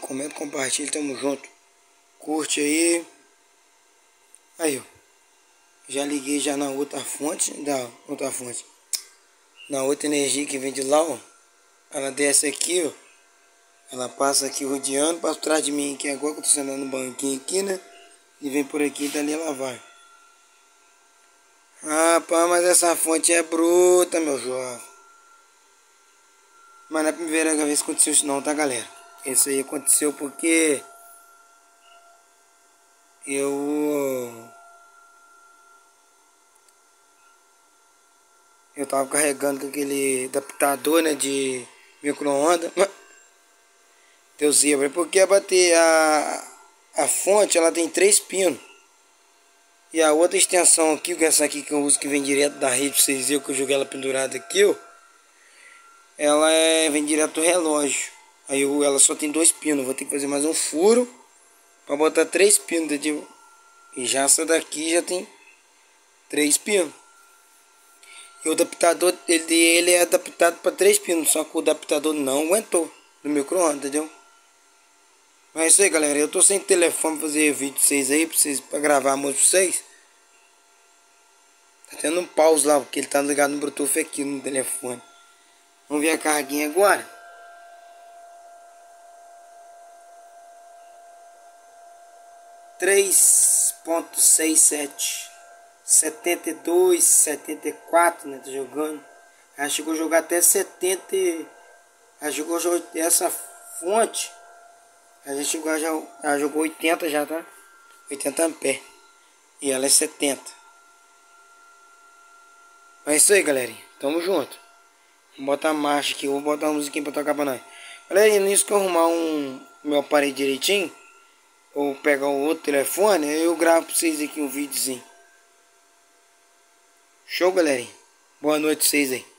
comenta, compartilha, tamo junto. Curte aí. Aí, ó. Já liguei já na outra fonte, na outra energia que vem de lá, ó. Ela desce aqui, ó. Ela passa aqui rodeando, passa atrás de mim aqui agora, que eu tô sentando no banquinho aqui, né? E vem por aqui e dali ela vai. Rapaz, mas essa fonte é bruta, meu jovem. Mas na primeira vez que aconteceu isso não, tá, galera? Isso aí aconteceu porque eu tava carregando com aquele adaptador, né, de micro-ondas. Deu zebra. Porque bater a fonte, ela tem 3 pinos. E a outra extensão aqui, que é essa aqui que eu uso, que vem direto da rede, pra vocês verem que eu joguei ela pendurada aqui, ó. Ela vem direto do relógio. Aí ela só tem 2 pinos. Vou ter que fazer mais um furo pra botar 3 pinos, entendeu? E já essa daqui já tem 3 pinos. E o adaptador ele é adaptado para 3 pinos. Só que o adaptador não aguentou no micro-ondas, entendeu? Mas é isso aí, galera. Eu tô sem telefone pra fazer vídeo pra vocês aí, pra gravar a música pra vocês. Tá tendo um pause lá, porque ele tá ligado no Bluetooth aqui no telefone. Vamos ver a carguinha agora. Três ponto 67 72, 74, né? Tá jogando. Ela chegou a jogar até 70. Ela jogou essa fonte. Ela chegou a ela jogou 80 já, tá? 80 amperes. E ela é 70. Mas é isso aí, galerinha. Tamo junto. Vou botar a marcha aqui. Vou botar uma musiquinha pra tocar pra nós. Galerinha, nisso que eu arrumar meu aparelho direitinho, ou pegar o outro telefone, eu gravo pra vocês aqui um videozinho. Show, galerinha. Boa noite pra vocês aí.